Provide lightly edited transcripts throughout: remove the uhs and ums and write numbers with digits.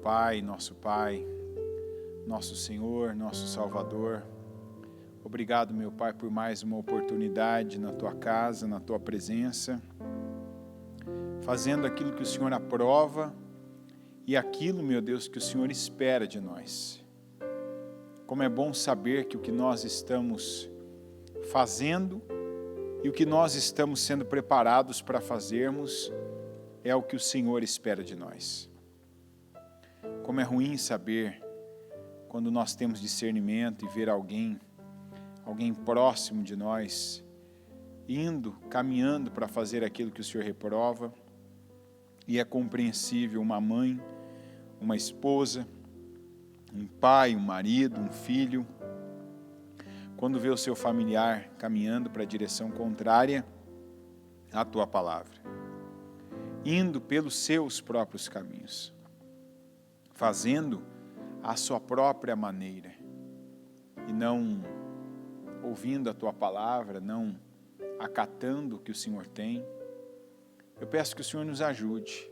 Pai, nosso Senhor, nosso Salvador. Obrigado, meu Pai, por mais uma oportunidade na Tua casa, na Tua presença, fazendo aquilo que o Senhor aprova e aquilo, meu Deus, que o Senhor espera de nós. Como é bom saber que o que nós estamos fazendo e o que nós estamos sendo preparados para fazermos é o que o Senhor espera de nós. Como é ruim saber quando nós temos discernimento e ver alguém próximo de nós, caminhando para fazer aquilo que o Senhor reprova, e é compreensível uma mãe, uma esposa, um pai, um marido, um filho, quando vê o seu familiar caminhando para a direção contrária à Tua palavra, indo pelos seus próprios caminhos, fazendo a sua própria maneira, e não ouvindo a Tua palavra, não acatando o que o Senhor tem. Eu peço que o Senhor nos ajude.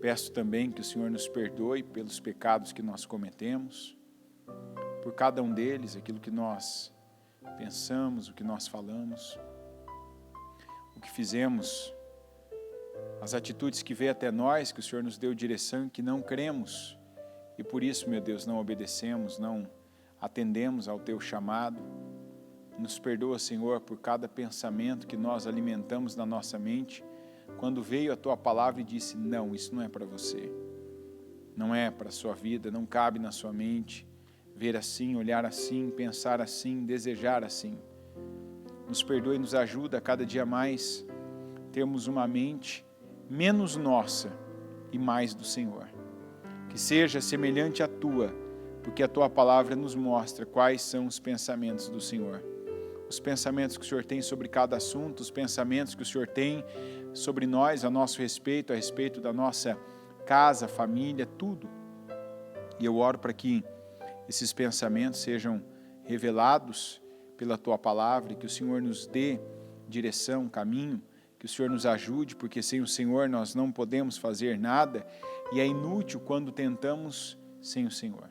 Peço também que o Senhor nos perdoe pelos pecados que nós cometemos, por cada um deles, aquilo que nós pensamos, o que nós falamos, o que fizemos, as atitudes que veio até nós, que o Senhor nos deu direção e que não cremos, e por isso, meu Deus, não obedecemos, não atendemos ao Teu chamado. Nos perdoa, Senhor, por cada pensamento que nós alimentamos na nossa mente, quando veio a Tua palavra e disse, não, isso não é para você, não é para a sua vida, não cabe na sua mente, ver assim, olhar assim, pensar assim, desejar assim. Nos perdoa e nos ajuda a cada dia mais termos uma mente menos nossa e mais do Senhor. Que seja semelhante à Tua, porque a Tua palavra nos mostra quais são os pensamentos do Senhor. Os pensamentos que o Senhor tem sobre cada assunto, os pensamentos que o Senhor tem sobre nós, a nosso respeito, a respeito da nossa casa, família, tudo. E eu oro para que esses pensamentos sejam revelados pela Tua palavra, que o Senhor nos dê direção, caminho, que o Senhor nos ajude, porque sem o Senhor nós não podemos fazer nada, e é inútil quando tentamos sem o Senhor.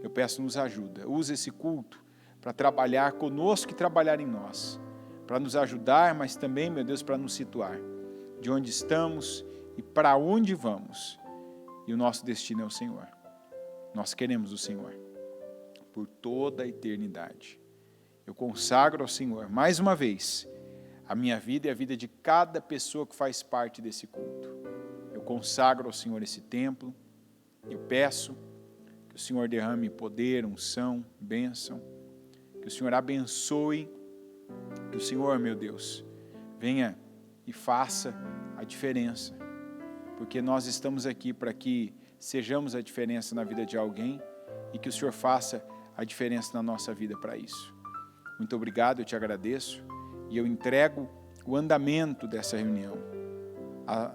Eu peço, nos ajuda, usa esse culto para trabalhar conosco e trabalhar em nós, para nos ajudar, mas também, meu Deus, para nos situar de onde estamos e para onde vamos. E o nosso destino é o Senhor. Nós queremos o Senhor por toda a eternidade. Eu consagro ao Senhor, mais uma vez, a minha vida e a vida de cada pessoa que faz parte desse culto. Eu consagro ao Senhor esse templo. Eu peço que o Senhor derrame poder, unção, bênção. Que o Senhor abençoe. Que o Senhor, meu Deus, venha e faça a diferença. Porque nós estamos aqui para que sejamos a diferença na vida de alguém e que o Senhor faça a diferença na nossa vida para isso. Muito obrigado, eu te agradeço e eu entrego o andamento dessa reunião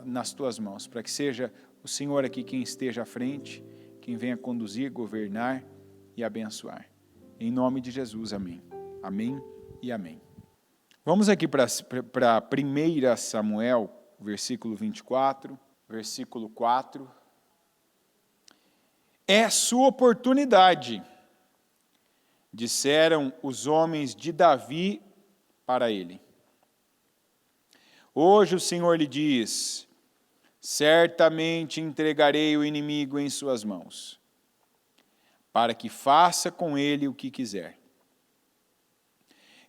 nas Tuas mãos, para que seja o Senhor aqui quem esteja à frente, quem venha conduzir, governar e abençoar. Em nome de Jesus, amém. Amém e amém. Vamos aqui para 1 Samuel, versículo 24, versículo 4. É sua oportunidade, disseram os homens de Davi para ele. Hoje o Senhor lhe diz, certamente entregarei o inimigo em suas mãos, para que faça com ele o que quiser.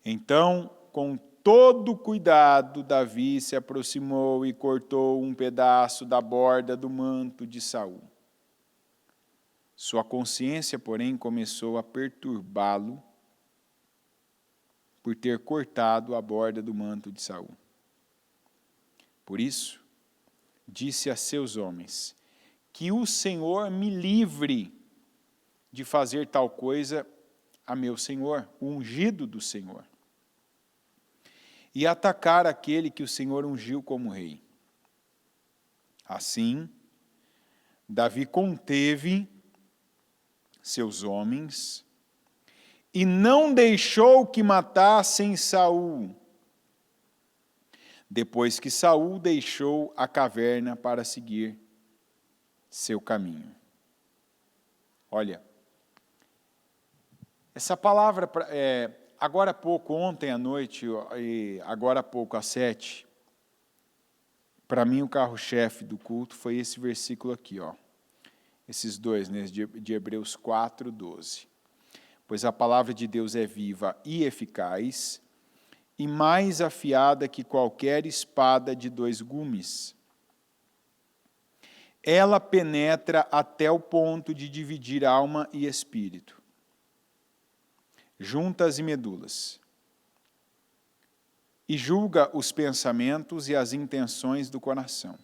Então, com todo cuidado, Davi se aproximou e cortou um pedaço da borda do manto de Saul. Sua consciência, porém, começou a perturbá-lo por ter cortado a borda do manto de Saul. Por isso, disse a seus homens, que o Senhor me livre de fazer tal coisa a meu senhor, o ungido do Senhor, e atacar aquele que o Senhor ungiu como rei. Assim, Davi conteve seus homens e não deixou que matassem Saul, depois que Saul deixou a caverna para seguir seu caminho. Olha, essa palavra, agora há pouco, ontem à noite, e agora há pouco, às 7, para mim o carro-chefe do culto foi esse versículo aqui, ó. Esses dois, né, de Hebreus 4, 12. Pois a palavra de Deus é viva e eficaz, e mais afiada que qualquer espada de 2 gumes. Ela penetra até o ponto de dividir alma e espírito, juntas e medulas, e julga os pensamentos e as intenções do coração.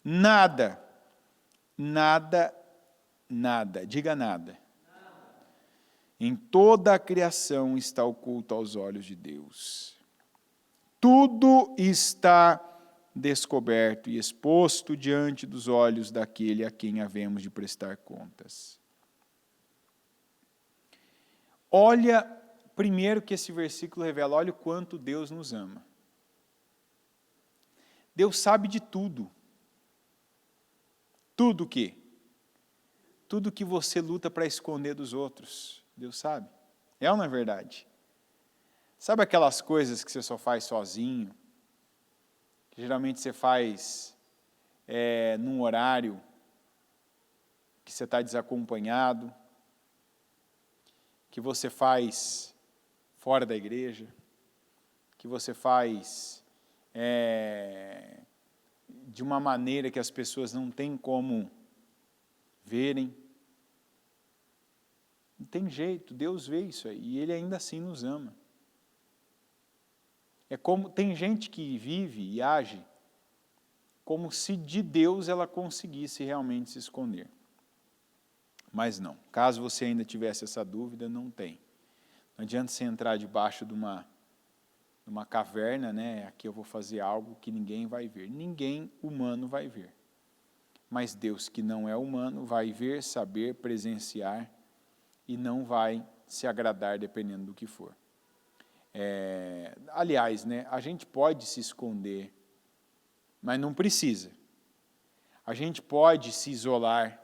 Nada, diga nada, em toda a criação está oculto aos olhos de Deus. Tudo está descoberto e exposto diante dos olhos daquele a quem havemos de prestar contas. Olha, primeiro que esse versículo revela, olha o quanto Deus nos ama. Deus sabe de tudo. Tudo o quê? Tudo que você luta para esconder dos outros, Deus sabe. É ou não é verdade? Sabe aquelas coisas que você só faz sozinho? Que geralmente você faz num horário que você está desacompanhado, que você faz fora da igreja, que você faz de uma maneira que as pessoas não têm como verem. Não tem jeito, Deus vê isso aí, e Ele ainda assim nos ama. É como, tem gente que vive e age como se de Deus ela conseguisse realmente se esconder. Mas não, caso você ainda tivesse essa dúvida, não tem. Não adianta você entrar debaixo de uma caverna, né? Aqui eu vou fazer algo que ninguém vai ver. Ninguém humano vai ver. Mas Deus, que não é humano, vai ver, saber, presenciar e não vai se agradar dependendo do que for. Aliás, né, a gente pode se esconder, mas não precisa. A gente pode se isolar,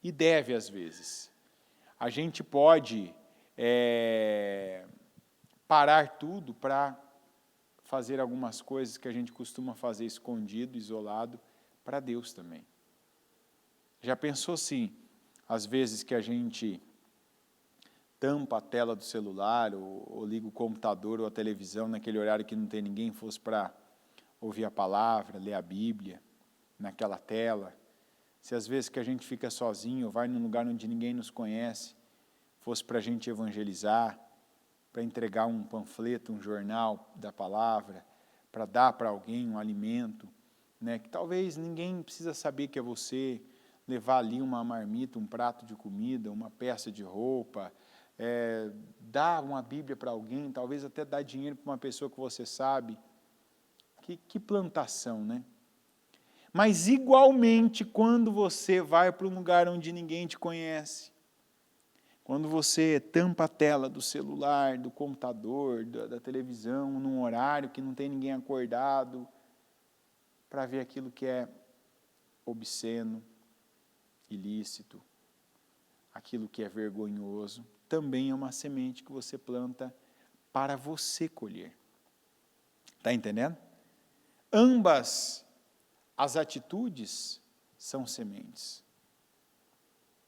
e deve às vezes. A gente pode parar tudo para fazer algumas coisas que a gente costuma fazer escondido, isolado, para Deus também. Já pensou assim, às vezes que a gente tampa a tela do celular, ou liga o computador ou a televisão naquele horário que não tem ninguém, fosse para ouvir a palavra, ler a Bíblia, naquela tela. Se às vezes que a gente fica sozinho, vai num lugar onde ninguém nos conhece, fosse para a gente evangelizar, para entregar um panfleto, um jornal da palavra, para dar para alguém um alimento, né, que talvez ninguém precisa saber que é você, levar ali uma marmita, um prato de comida, uma peça de roupa, dar uma Bíblia para alguém, talvez até dar dinheiro para uma pessoa que você sabe. Que plantação, né? Mas igualmente, quando você vai para um lugar onde ninguém te conhece, quando você tampa a tela do celular, do computador, da televisão, num horário que não tem ninguém acordado, para ver aquilo que é obsceno, ilícito, aquilo que é vergonhoso, também é uma semente que você planta para você colher. Está entendendo? Ambas as atitudes são sementes.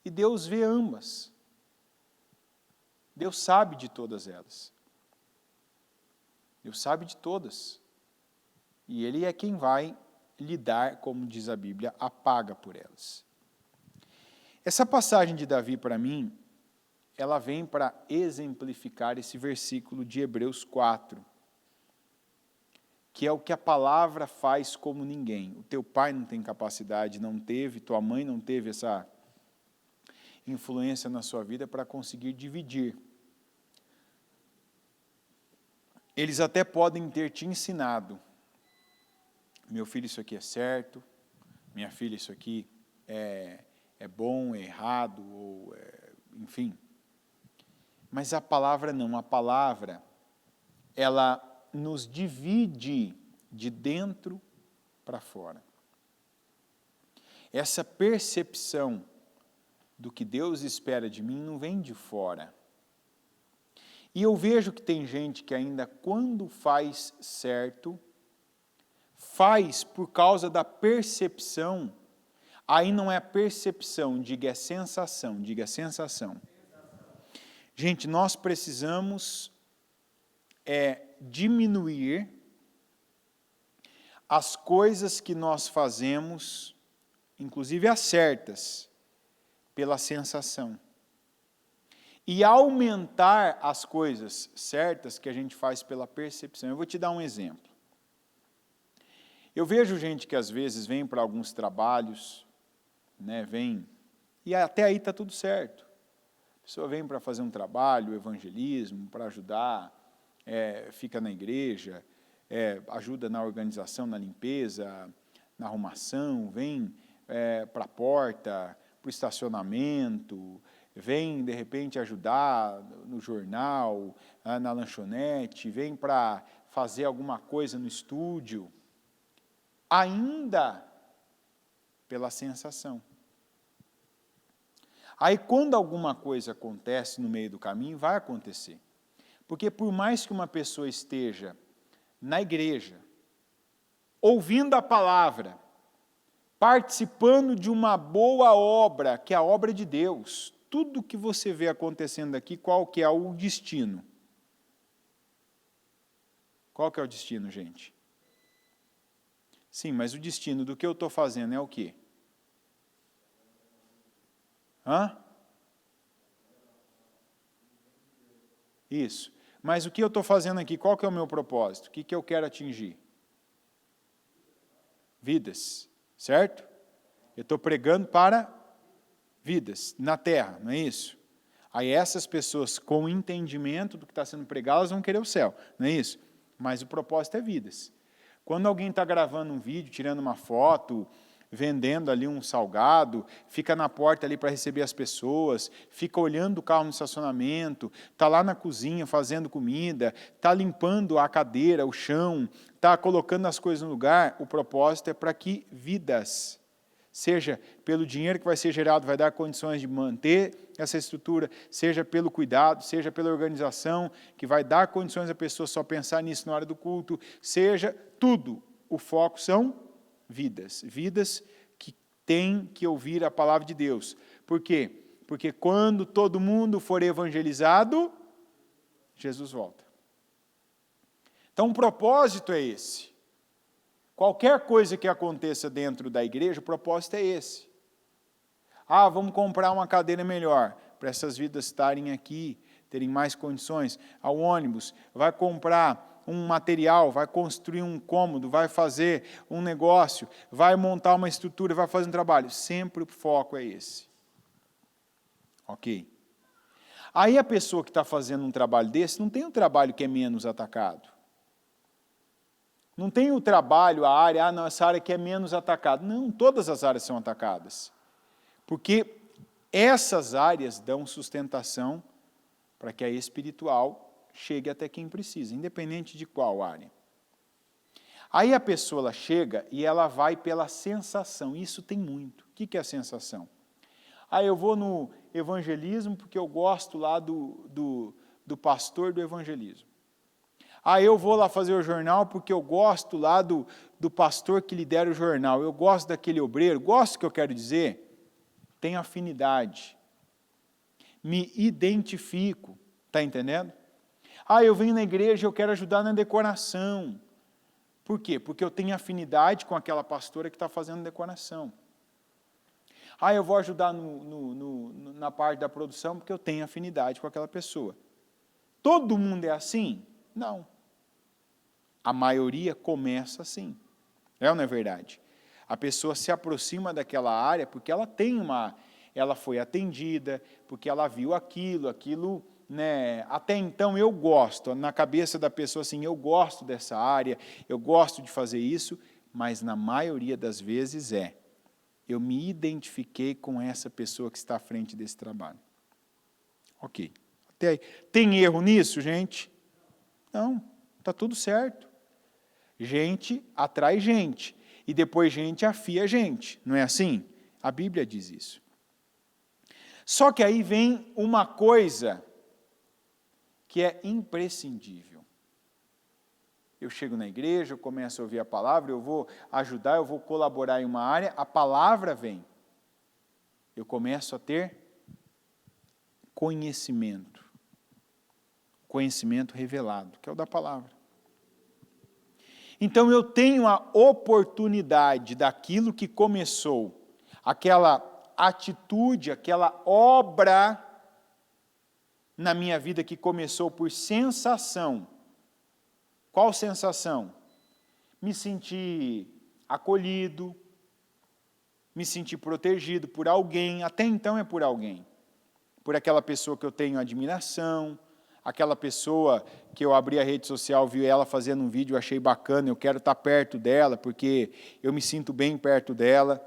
E Deus vê ambas. Deus sabe de todas elas. Deus sabe de todas. E Ele é quem vai lidar, como diz a Bíblia, a paga por elas. Essa passagem de Davi, para mim, ela vem para exemplificar esse versículo de Hebreus 4, que é o que a palavra faz como ninguém. O teu pai não tem capacidade, não teve, tua mãe não teve essa influência na sua vida para conseguir dividir. Eles até podem ter te ensinado. Meu filho, isso aqui é certo. Minha filha, isso aqui é bom, é errado, ou enfim. Mas a palavra não. A palavra, ela nos divide de dentro para fora. Essa percepção do que Deus espera de mim não vem de fora. E eu vejo que tem gente que ainda quando faz certo, faz por causa da percepção. Aí não é a percepção, diga é sensação, diga sensação. Gente, nós precisamos diminuir as coisas que nós fazemos, inclusive as certas, pela sensação. E aumentar as coisas certas que a gente faz pela percepção. Eu vou te dar um exemplo. Eu vejo gente que às vezes vem para alguns trabalhos, vem, e até aí está tudo certo. A pessoa vem para fazer um trabalho, evangelismo, para ajudar, fica na igreja, ajuda na organização, na limpeza, na arrumação, vem para a porta, para o estacionamento, vem, de repente, ajudar no jornal, na lanchonete, vem para fazer alguma coisa no estúdio, ainda pela sensação. Aí, quando alguma coisa acontece no meio do caminho, vai acontecer. Porque por mais que uma pessoa esteja na igreja, ouvindo a palavra, participando de uma boa obra, que é a obra de Deus, tudo que você vê acontecendo aqui, qual que é o destino? Qual que é o destino, gente? Sim, mas o destino do que eu estou fazendo é o quê? Isso. Mas o que eu estou fazendo aqui, qual que é o meu propósito? O que eu quero atingir? Vidas, certo? Eu estou pregando para vidas na terra, não é isso? Aí essas pessoas com entendimento do que está sendo pregado, elas vão querer o céu, não é isso? Mas o propósito é vidas. Quando alguém está gravando um vídeo, tirando uma foto, vendendo ali um salgado, fica na porta ali para receber as pessoas, fica olhando o carro no estacionamento, está lá na cozinha fazendo comida, está limpando a cadeira, o chão, está colocando as coisas no lugar, o propósito é para que vidas, seja pelo dinheiro que vai ser gerado, vai dar condições de manter essa estrutura, seja pelo cuidado, seja pela organização, que vai dar condições a pessoa só pensar nisso na hora do culto, seja tudo, o foco são vidas, vidas que têm que ouvir a palavra de Deus. Por quê? Porque quando todo mundo for evangelizado, Jesus volta. Então o propósito é esse. Qualquer coisa que aconteça dentro da igreja, o propósito é esse. Vamos comprar uma cadeira melhor, para essas vidas estarem aqui, terem mais condições. Ao ônibus, vai comprar um material, vai construir um cômodo, vai fazer um negócio, vai montar uma estrutura, vai fazer um trabalho. Sempre o foco é esse. Ok? Aí a pessoa que está fazendo um trabalho desse, não tem um trabalho que é menos atacado. Não tem o trabalho, a área, não, essa área que é menos atacada. Não, todas as áreas são atacadas. Porque essas áreas dão sustentação para que a espiritual chegue até quem precisa, independente de qual área. Aí a pessoa ela chega e ela vai pela sensação, isso tem muito. O que é a sensação? Eu vou no evangelismo porque eu gosto lá do pastor do evangelismo. Eu vou lá fazer o jornal porque eu gosto lá do pastor que lidera o jornal, eu gosto daquele obreiro, gosto do que eu quero dizer, tenho afinidade, me identifico, está entendendo? Eu venho na igreja e eu quero ajudar na decoração. Por quê? Porque eu tenho afinidade com aquela pastora que está fazendo decoração. Eu vou ajudar na parte da produção porque eu tenho afinidade com aquela pessoa. Todo mundo é assim? Não. A maioria começa assim. É ou não é verdade? A pessoa se aproxima daquela área porque ela ela foi atendida, porque ela viu aquilo, até então eu gosto, na cabeça da pessoa assim, eu gosto dessa área, eu gosto de fazer isso, mas na maioria das vezes eu me identifiquei com essa pessoa que está à frente desse trabalho. Ok. Até aí. Tem erro nisso, gente? Não, está tudo certo. Gente atrai gente, e depois gente afia gente, não é assim? A Bíblia diz isso. Só que aí vem uma coisa que é imprescindível. Eu chego na igreja, eu começo a ouvir a palavra, eu vou ajudar, eu vou colaborar em uma área, a palavra vem. Eu começo a ter conhecimento. Conhecimento revelado, que é o da palavra. Então eu tenho a oportunidade daquilo que começou, aquela atitude, aquela obra na minha vida que começou por sensação. Qual sensação? Me sentir acolhido, me sentir protegido por alguém, até então é por alguém. Por aquela pessoa que eu tenho admiração, aquela pessoa que eu abri a rede social, vi ela fazendo um vídeo, achei bacana, eu quero estar perto dela, porque eu me sinto bem perto dela.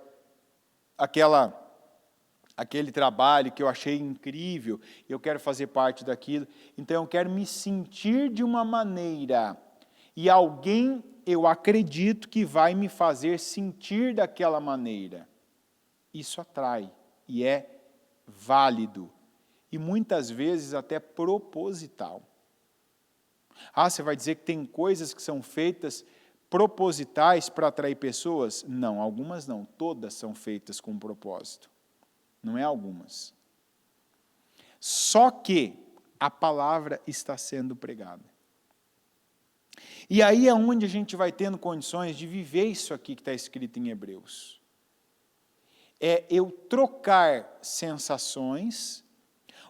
Aquele trabalho que eu achei incrível, eu quero fazer parte daquilo. Então eu quero me sentir de uma maneira, e alguém, eu acredito que vai me fazer sentir daquela maneira. Isso atrai, e é válido. E muitas vezes até proposital. Você vai dizer que tem coisas que são feitas propositais para atrair pessoas? Não, algumas não, todas são feitas com propósito. Não é algumas. Só que a palavra está sendo pregada. E aí é onde a gente vai tendo condições de viver isso aqui que está escrito em Hebreus. É eu trocar sensações,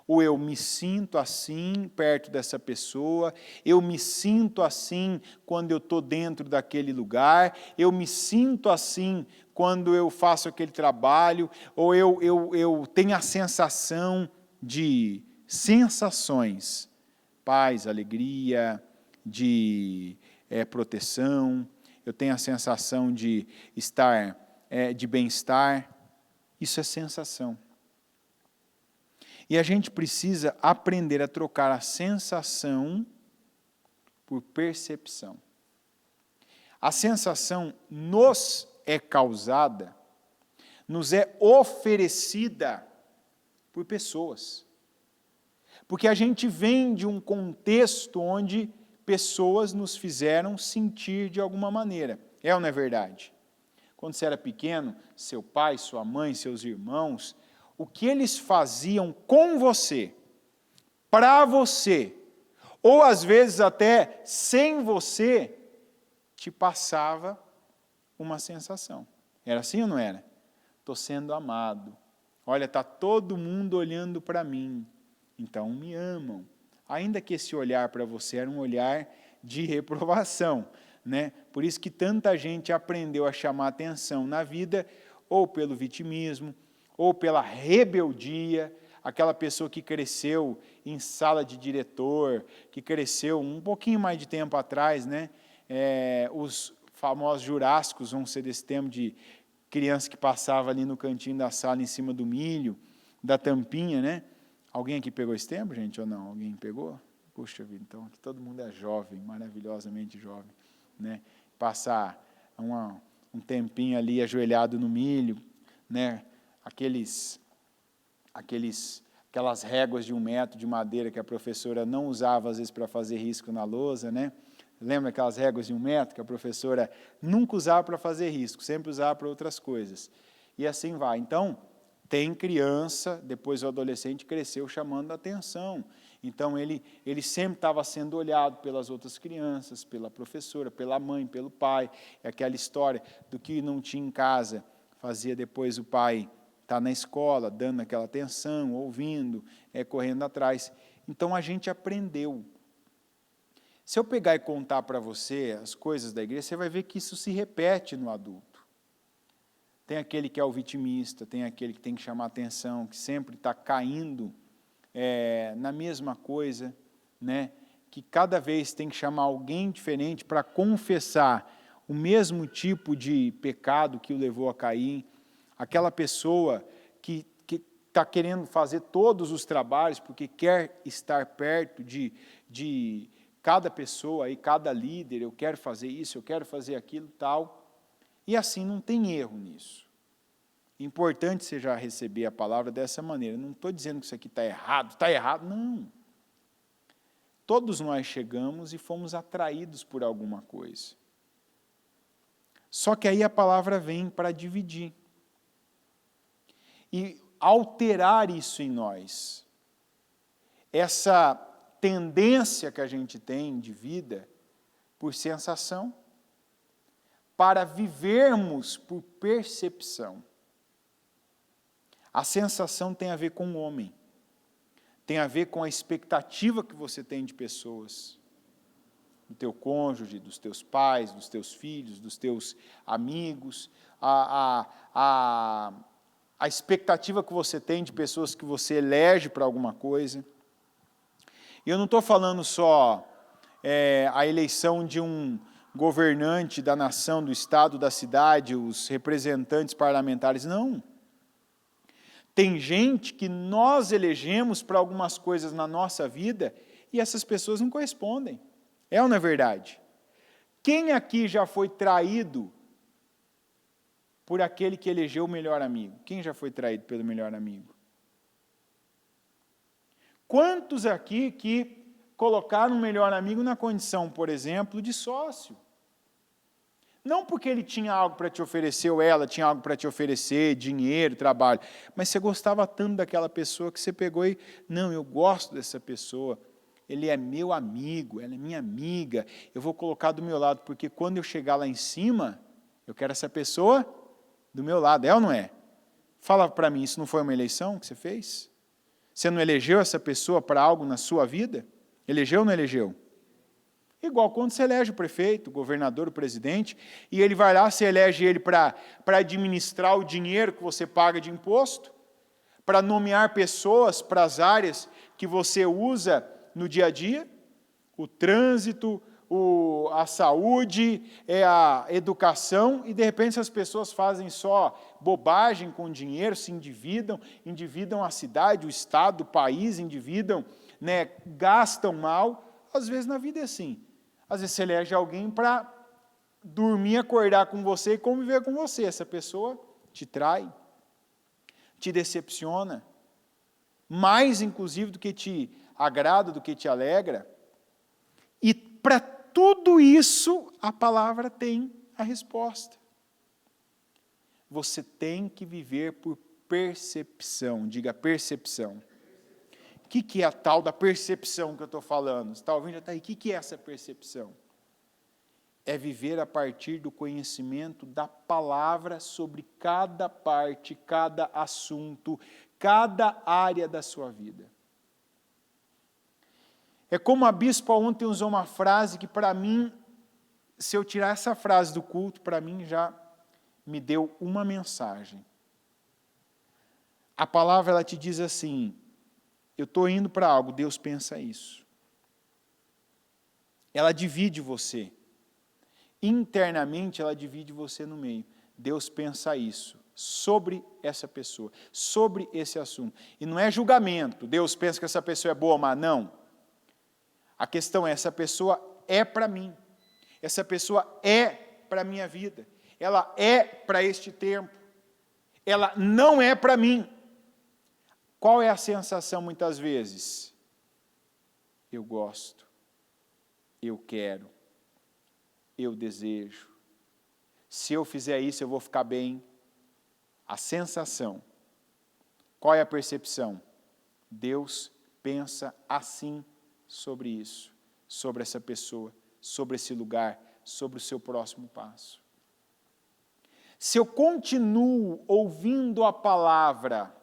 ou eu me sinto assim perto dessa pessoa, eu me sinto assim quando eu estou dentro daquele lugar, eu me sinto assim quando eu faço aquele trabalho, ou eu tenho a sensação de sensações, paz, alegria, de proteção, eu tenho a sensação de estar, de bem-estar, isso é sensação. E a gente precisa aprender a trocar a sensação por percepção. A sensação nos é causada, nos é oferecida por pessoas. Porque a gente vem de um contexto onde pessoas nos fizeram sentir de alguma maneira. É ou não é verdade? Quando você era pequeno, seu pai, sua mãe, seus irmãos, o que eles faziam com você, para você, ou às vezes até sem você, te passava uma sensação. Era assim ou não era? Estou sendo amado. Olha, está todo mundo olhando para mim. Então me amam. Ainda que esse olhar para você era um olhar de reprovação, né? Por isso que tanta gente aprendeu a chamar atenção na vida, ou pelo vitimismo, ou pela rebeldia, aquela pessoa que cresceu em sala de diretor, que cresceu um pouquinho mais de tempo atrás, né? Os famosos jurássicos vão ser desse tempo de criança que passava ali no cantinho da sala em cima do milho, da tampinha, né? Alguém aqui pegou esse tempo, gente, ou não? Alguém pegou? Puxa vida, então aqui todo mundo é jovem, maravilhosamente jovem, né? Passar um tempinho ali ajoelhado no milho, né? Aquelas réguas de 1 metro de madeira que a professora não usava, às vezes, para fazer risco na lousa, né? Lembra aquelas réguas de 1 metro que a professora nunca usava para fazer risco, sempre usava para outras coisas. E assim vai. Então, tem criança, depois o adolescente cresceu chamando a atenção. Então, ele sempre estava sendo olhado pelas outras crianças, pela professora, pela mãe, pelo pai. É aquela história do que não tinha em casa, fazia depois o pai estar na escola, dando aquela atenção, ouvindo, correndo atrás. Então, a gente aprendeu. Se eu pegar e contar para você as coisas da igreja, você vai ver que isso se repete no adulto. Tem aquele que é o vitimista, tem aquele que tem que chamar atenção, que sempre está caindo na mesma coisa, né? Que cada vez tem que chamar alguém diferente para confessar o mesmo tipo de pecado que o levou a cair. Aquela pessoa que está querendo fazer todos os trabalhos porque quer estar perto de cada pessoa, aí, cada líder, eu quero fazer isso, eu quero fazer aquilo, tal. E assim, não tem erro nisso. Importante você já receber a palavra dessa maneira. Não estou dizendo que isso aqui está errado, não. Todos nós chegamos e fomos atraídos por alguma coisa. Só que aí a palavra vem para dividir. E alterar isso em nós. Essa tendência que a gente tem de vida por sensação, para vivermos por percepção. A sensação tem a ver com o homem. Tem a ver com a expectativa que você tem de pessoas. Do teu cônjuge, dos teus pais, dos teus filhos, dos teus amigos. A expectativa que você tem de pessoas que você elege para alguma coisa. E eu não estou falando só a eleição de um governante da nação, do estado, da cidade, os representantes parlamentares, não. Tem gente que nós elegemos para algumas coisas na nossa vida e essas pessoas não correspondem. É ou não é verdade? Quem aqui já foi traído por aquele que elegeu o melhor amigo? Quem já foi traído pelo melhor amigo? Quantos aqui que colocaram o melhor amigo na condição, por exemplo, de sócio? Não porque ele tinha algo para te oferecer, ou ela tinha algo para te oferecer, dinheiro, trabalho, mas você gostava tanto daquela pessoa que você pegou e, não, eu gosto dessa pessoa, ele é meu amigo, ela é minha amiga, eu vou colocar do meu lado, porque quando eu chegar lá em cima, eu quero essa pessoa do meu lado, é ou não é? Fala para mim, isso não foi uma eleição que você fez? Você não elegeu essa pessoa para algo na sua vida? Elegeu ou não elegeu? Igual quando você elege o prefeito, o governador, o presidente, e ele vai lá, você elege ele para administrar o dinheiro que você paga de imposto, para nomear pessoas para as áreas que você usa no dia a dia, o trânsito, a saúde, a educação, e de repente essas pessoas fazem só bobagem com dinheiro, se endividam a cidade, o estado, o país, gastam mal. Às vezes na vida é assim. Às vezes você elege alguém para dormir, acordar com você e conviver com você. Essa pessoa te trai, te decepciona, mais inclusive do que te agrada, do que te alegra. E para tudo isso, a palavra tem a resposta. Você tem que viver por percepção. Diga percepção. O que é a tal da percepção que eu estou falando? Você está ouvindo? Já está aí. O que é essa percepção? É viver a partir do conhecimento da palavra sobre cada parte, cada assunto, cada área da sua vida. É como a bispa ontem usou uma frase que para mim, se eu tirar essa frase do culto, para mim já me deu uma mensagem. A palavra ela te diz assim, eu estou indo para algo, Deus pensa isso. Ela divide você. Internamente, ela divide você no meio. Deus pensa isso, sobre essa pessoa, sobre esse assunto. E não é julgamento, Deus pensa que essa pessoa é boa ou má, não. A questão é, essa pessoa é para mim. Essa pessoa é para a minha vida. Ela é para este tempo. Ela não é para mim. Qual é a sensação muitas vezes? Eu gosto, eu quero, eu desejo. Se eu fizer isso, eu vou ficar bem. A sensação. Qual é a percepção? Deus pensa assim sobre isso, sobre essa pessoa, sobre esse lugar, sobre o seu próximo passo. Se eu continuo ouvindo a palavra,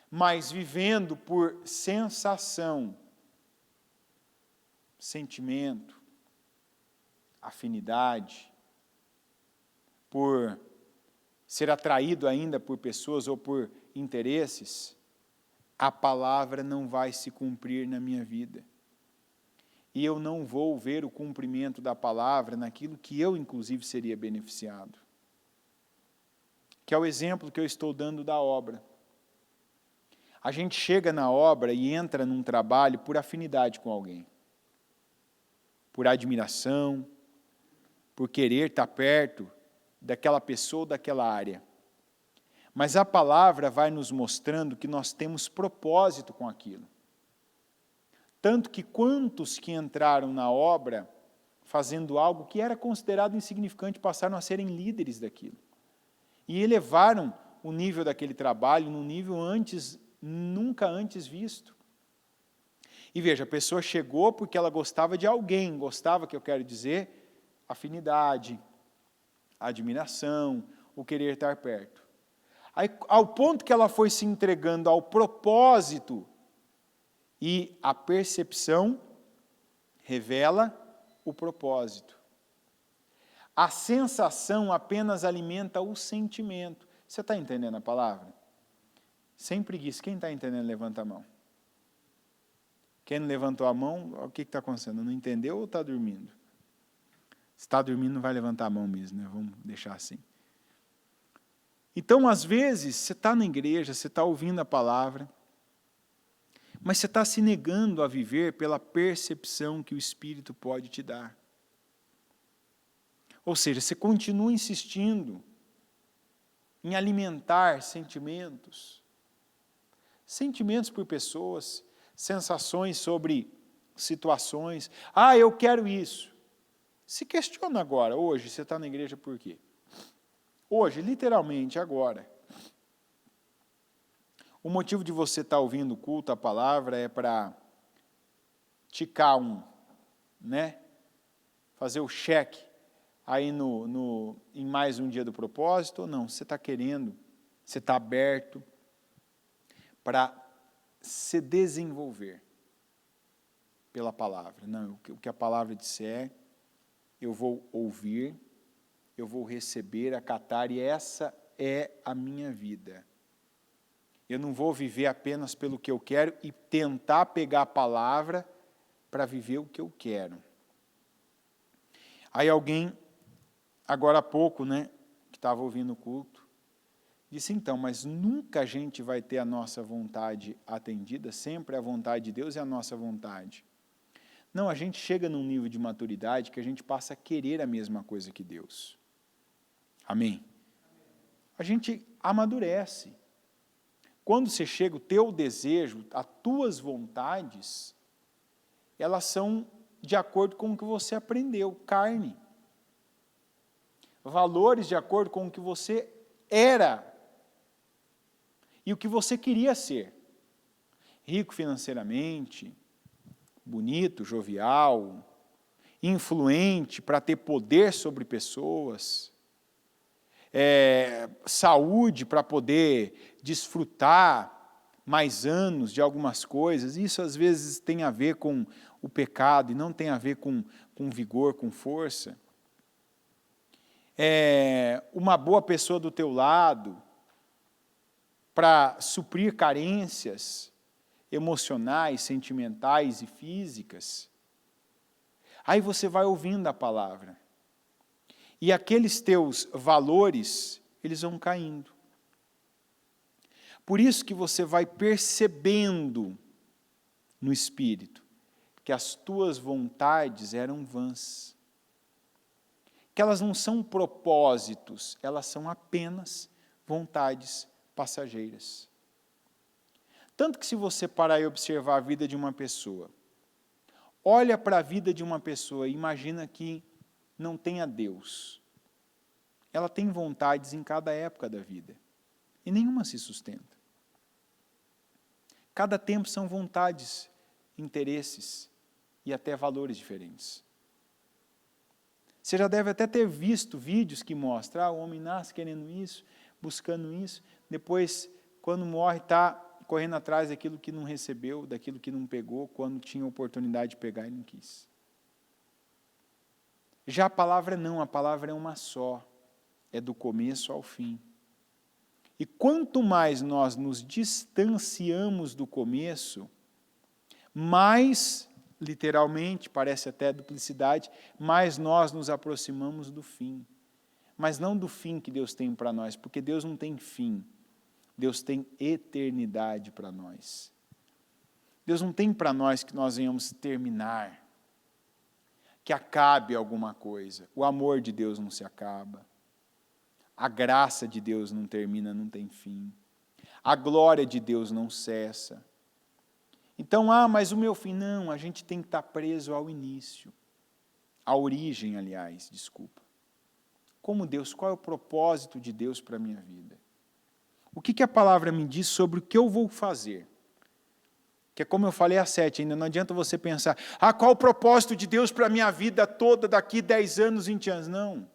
mas vivendo por sensação, sentimento, afinidade, por ser atraído ainda por pessoas ou por interesses, a palavra não vai se cumprir na minha vida. E eu não vou ver o cumprimento da palavra naquilo que eu, inclusive, seria beneficiado. Que é o exemplo que eu estou dando da obra. A gente chega na obra e entra num trabalho por afinidade com alguém. Por admiração, por querer estar perto daquela pessoa ou daquela área. Mas a palavra vai nos mostrando que nós temos propósito com aquilo. Tanto que quantos que entraram na obra fazendo algo que era considerado insignificante passaram a serem líderes daquilo. E elevaram o nível daquele trabalho num nível nunca antes visto. E veja, a pessoa chegou porque ela gostava de alguém, gostava, que eu quero dizer, afinidade, admiração, o querer estar perto. Aí, ao ponto que ela foi se entregando ao propósito, e a percepção revela o propósito. A sensação apenas alimenta o sentimento. Você está entendendo a palavra? Sem preguiça. Quem está entendendo, levanta a mão. Quem não levantou a mão, o que está acontecendo? Não entendeu ou está dormindo? Se está dormindo, não vai levantar a mão mesmo, né? Vamos deixar assim. Então, às vezes, você está na igreja, você está ouvindo a palavra, mas você está se negando a viver pela percepção que o Espírito pode te dar. Ou seja, você continua insistindo em alimentar sentimentos. Sentimentos por pessoas, sensações sobre situações. Ah, eu quero isso. Se questiona agora, hoje, você está na igreja por quê? Hoje, literalmente, agora. O motivo de você estar ouvindo o culto, a palavra, é para ticar né? Fazer o cheque aí em mais um dia do propósito, ou não? Você está querendo, você está aberto para se desenvolver pela palavra. Não, o que a palavra disser, eu vou ouvir, eu vou receber, acatar, e essa é a minha vida. Eu não vou viver apenas pelo que eu quero e tentar pegar a palavra para viver o que eu quero. Aí alguém, agora há pouco, né, que estava ouvindo o culto, disse, então, mas nunca a gente vai ter a nossa vontade atendida, sempre a vontade de Deus é a nossa vontade. Não, a gente chega num nível de maturidade que a gente passa a querer a mesma coisa que Deus. Amém? A gente amadurece. Quando você chega, o teu desejo, as tuas vontades, elas são de acordo com o que você aprendeu, carne. Valores de acordo com o que você era e o que você queria ser. Rico financeiramente, bonito, jovial, influente para ter poder sobre pessoas, saúde para poder desfrutar mais anos de algumas coisas. Isso às vezes tem a ver com o pecado e não tem a ver com vigor, com força. Uma boa pessoa do teu lado para suprir carências emocionais, sentimentais e físicas. Aí você vai ouvindo a palavra. E aqueles teus valores, eles vão caindo. Por isso que você vai percebendo no Espírito que as tuas vontades eram vãs. Que elas não são propósitos, elas são apenas vontades passageiras. Tanto que se você parar e observar a vida de uma pessoa, olha para a vida de uma pessoa e imagina que não tenha Deus. Ela tem vontades em cada época da vida. E nenhuma se sustenta. Cada tempo são vontades, interesses e até valores diferentes. Você já deve até ter visto vídeos que mostram, o homem nasce querendo isso, buscando isso, depois, quando morre, está correndo atrás daquilo que não recebeu, daquilo que não pegou, quando tinha oportunidade de pegar e não quis. Já a palavra não, a palavra é uma só, é do começo ao fim. E quanto mais nós nos distanciamos do começo, mais, literalmente, parece até duplicidade, mais nós nos aproximamos do fim. Mas não do fim que Deus tem para nós, porque Deus não tem fim. Deus tem eternidade para nós. Deus não tem para nós que nós venhamos terminar, que acabe alguma coisa. O amor de Deus não se acaba. A graça de Deus não termina, não tem fim. A glória de Deus não cessa. Então, mas o meu fim, não, a gente tem que estar preso ao início. À origem, aliás, desculpa. Como Deus, qual é o propósito de Deus para a minha vida? O que a palavra me diz sobre o que eu vou fazer? Que é como eu falei às 7, ainda não adianta você pensar, qual o propósito de Deus para a minha vida toda, daqui 10 anos, 20 anos? Não.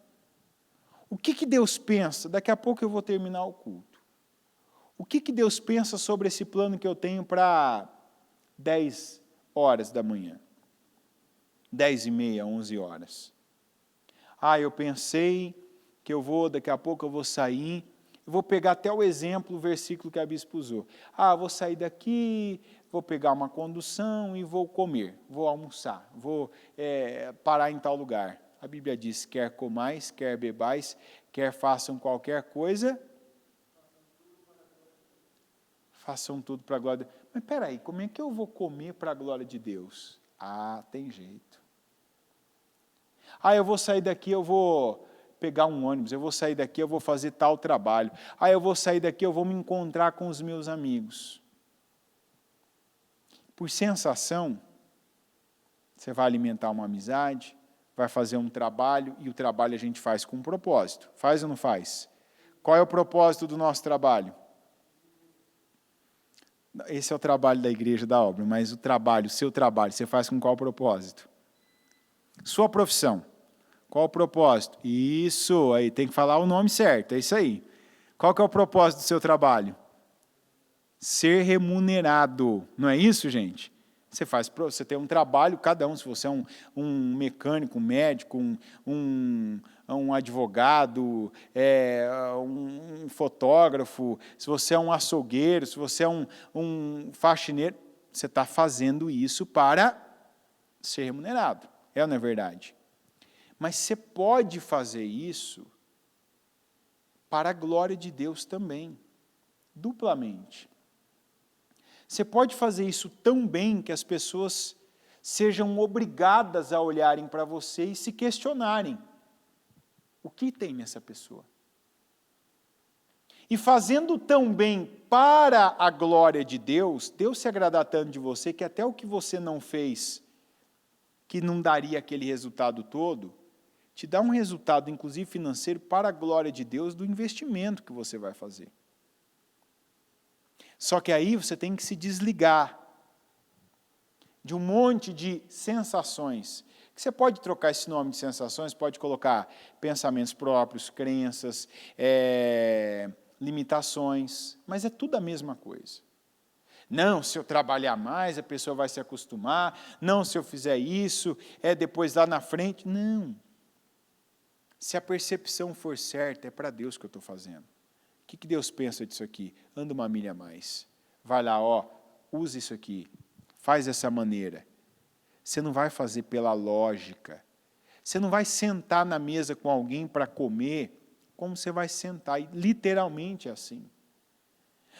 O que Deus pensa? Daqui a pouco eu vou terminar o culto. O que Deus pensa sobre esse plano que eu tenho para 10 horas da manhã? 10h30, 11 horas. Eu pensei que daqui a pouco eu vou sair, eu vou pegar até o exemplo, o versículo que a bispa usou. Vou sair daqui, vou pegar uma condução e vou comer, vou almoçar, vou parar em tal lugar. A Bíblia diz, quer comais, quer bebais, quer façam qualquer coisa, façam tudo para a glória de Deus. Mas espera aí, como é que eu vou comer para a glória de Deus? Tem jeito. Eu vou sair daqui, eu vou pegar um ônibus, eu vou sair daqui, eu vou fazer tal trabalho. Eu vou sair daqui, eu vou me encontrar com os meus amigos. Por sensação, você vai alimentar uma amizade, vai fazer um trabalho, e o trabalho a gente faz com um propósito. Faz ou não faz? Qual é o propósito do nosso trabalho? Esse é o trabalho da igreja, da obra, mas o seu trabalho, você faz com qual propósito? Sua profissão. Qual o propósito? Isso, aí tem que falar o nome certo, é isso aí. Qual que é o propósito do seu trabalho? Ser remunerado. Não é isso, gente? Você tem um trabalho, cada um, se você é um mecânico, um médico, um advogado, um fotógrafo, se você é um açougueiro, se você é um faxineiro, você está fazendo isso para ser remunerado. É ou não é verdade? Mas você pode fazer isso para a glória de Deus também, duplamente. Você pode fazer isso tão bem que as pessoas sejam obrigadas a olharem para você e se questionarem. O que tem nessa pessoa? E fazendo tão bem para a glória de Deus, Deus se agradar tanto de você que até o que você não fez, que não daria aquele resultado todo, te dá um resultado, inclusive financeiro, para a glória de Deus do investimento que você vai fazer. Só que aí você tem que se desligar de um monte de sensações. Você pode trocar esse nome de sensações, pode colocar pensamentos próprios, crenças, limitações, mas é tudo a mesma coisa. Não, se eu trabalhar mais, a pessoa vai se acostumar. Não, se eu fizer isso, depois lá na frente. Não. Se a percepção for certa, é para Deus que eu estou fazendo. O que Deus pensa disso aqui? Anda uma milha a mais. Vai lá, usa isso aqui. Faz dessa maneira. Você não vai fazer pela lógica. Você não vai sentar na mesa com alguém para comer como você vai sentar. E literalmente é assim.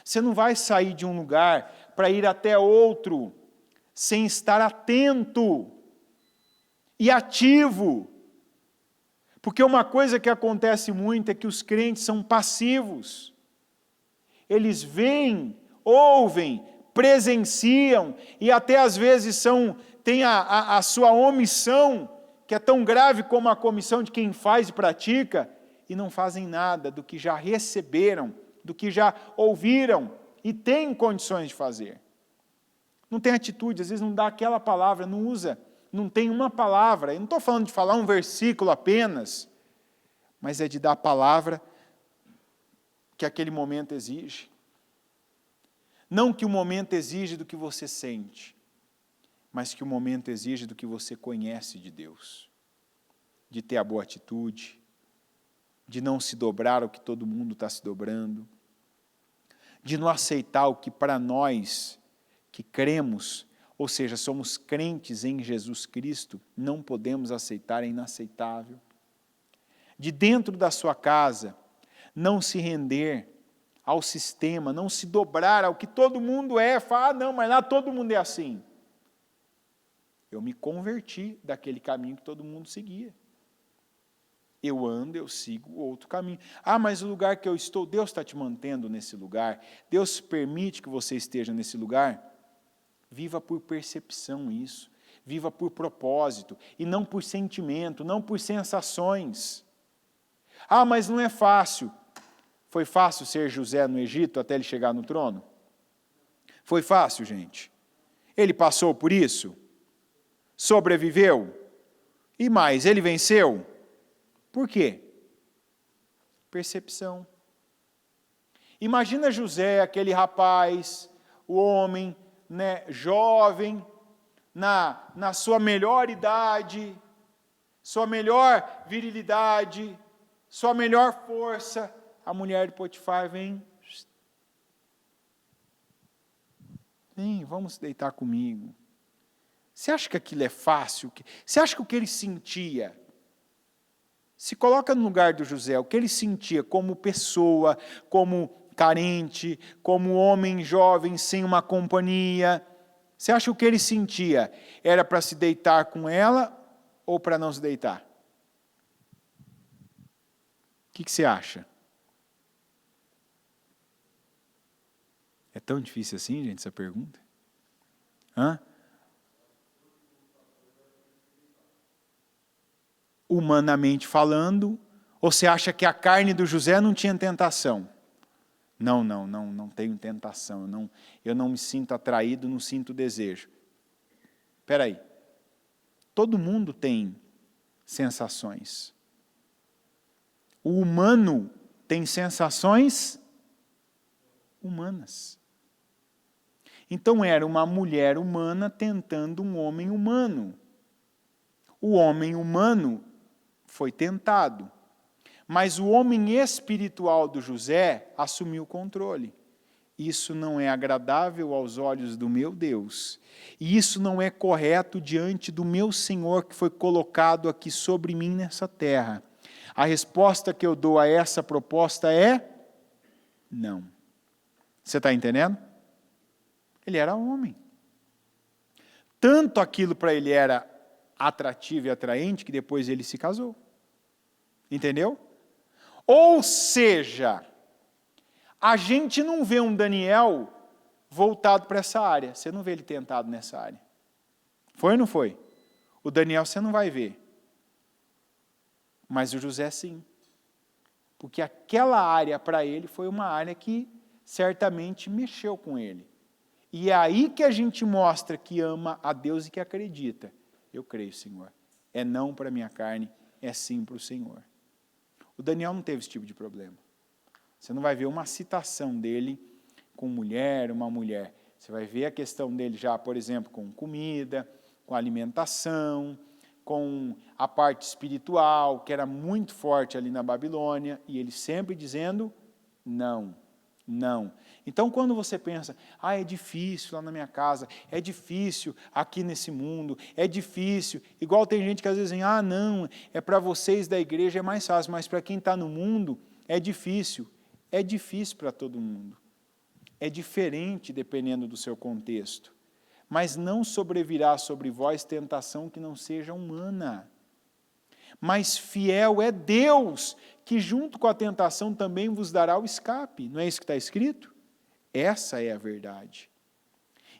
Você não vai sair de um lugar para ir até outro sem estar atento e ativo. Porque uma coisa que acontece muito é que os crentes são passivos. Eles veem, ouvem, presenciam e até às vezes têm a sua omissão, que é tão grave como a comissão de quem faz e pratica, e não fazem nada do que já receberam, do que já ouviram e têm condições de fazer. Não tem atitude, às vezes não dá aquela palavra, não usa. Não tem uma palavra, eu não estou falando de falar um versículo apenas, mas é de dar a palavra que aquele momento exige. Não que o momento exige do que você sente, mas que o momento exige do que você conhece de Deus. De ter a boa atitude, de não se dobrar ao que todo mundo está se dobrando, de não aceitar o que para nós que cremos, ou seja, somos crentes em Jesus Cristo, não podemos aceitar, é inaceitável. De dentro da sua casa, não se render ao sistema, não se dobrar ao que todo mundo é, falar, não, mas lá todo mundo é assim. Eu me converti daquele caminho que todo mundo seguia. eu sigo outro caminho. Ah, mas o lugar que eu estou, Deus está te mantendo nesse lugar, Deus permite que você esteja nesse lugar. Viva por percepção isso, viva por propósito, e não por sentimento, não por sensações. Ah, mas não é fácil. Foi fácil ser José no Egito até ele chegar no trono? Foi fácil, gente. Ele passou por isso? Sobreviveu? E mais, ele venceu? Por quê? Percepção. Imagina José, aquele rapaz, o homem, né, jovem, na sua melhor idade, sua melhor virilidade, sua melhor força. A mulher de Potifar vem, vamos deitar comigo. Você acha que aquilo é fácil? Você acha que o que ele sentia? Se coloca no lugar do José, o que ele sentia como pessoa, como carente, como homem jovem sem uma companhia. Você acha que o que ele sentia era para se deitar com ela ou para não se deitar? O que você acha? É tão difícil assim, gente, essa pergunta? Hã? Humanamente falando, ou você acha que a carne do José não tinha tentação? Não tenho tentação, eu não me sinto atraído, não sinto desejo. Espera aí, todo mundo tem sensações. O humano tem sensações humanas. Então era uma mulher humana tentando um homem humano. O homem humano foi tentado, mas o homem espiritual do José assumiu o controle. Isso não é agradável aos olhos do meu Deus, e isso não é correto diante do meu Senhor que foi colocado aqui sobre mim nessa terra. A resposta que eu dou a essa proposta é não. Você está entendendo? Ele era homem. Tanto aquilo para ele era atrativo e atraente que depois ele se casou. Entendeu? Ou seja, a gente não vê um Daniel voltado para essa área. Você não vê ele tentado nessa área. Foi ou não foi? O Daniel você não vai ver. Mas o José sim. Porque aquela área para ele foi uma área que certamente mexeu com ele. E é aí que a gente mostra que ama a Deus e que acredita. Eu creio, Senhor. É não para a minha carne, é sim para o Senhor. O Daniel não teve esse tipo de problema. Você não vai ver uma citação dele com mulher, uma mulher. Você vai ver a questão dele já, por exemplo, com comida, com alimentação, com a parte espiritual, que era muito forte ali na Babilônia, e ele sempre dizendo não. Não. Então, quando você pensa, é difícil lá na minha casa, é difícil aqui nesse mundo, é difícil, igual tem gente que às vezes diz, não, é para vocês da igreja é mais fácil, mas para quem está no mundo é difícil. É difícil para todo mundo. É diferente dependendo do seu contexto. Mas não sobrevirá sobre vós tentação que não seja humana. Mas fiel é Deus, que junto com a tentação também vos dará o escape. Não é isso que está escrito? Essa é a verdade.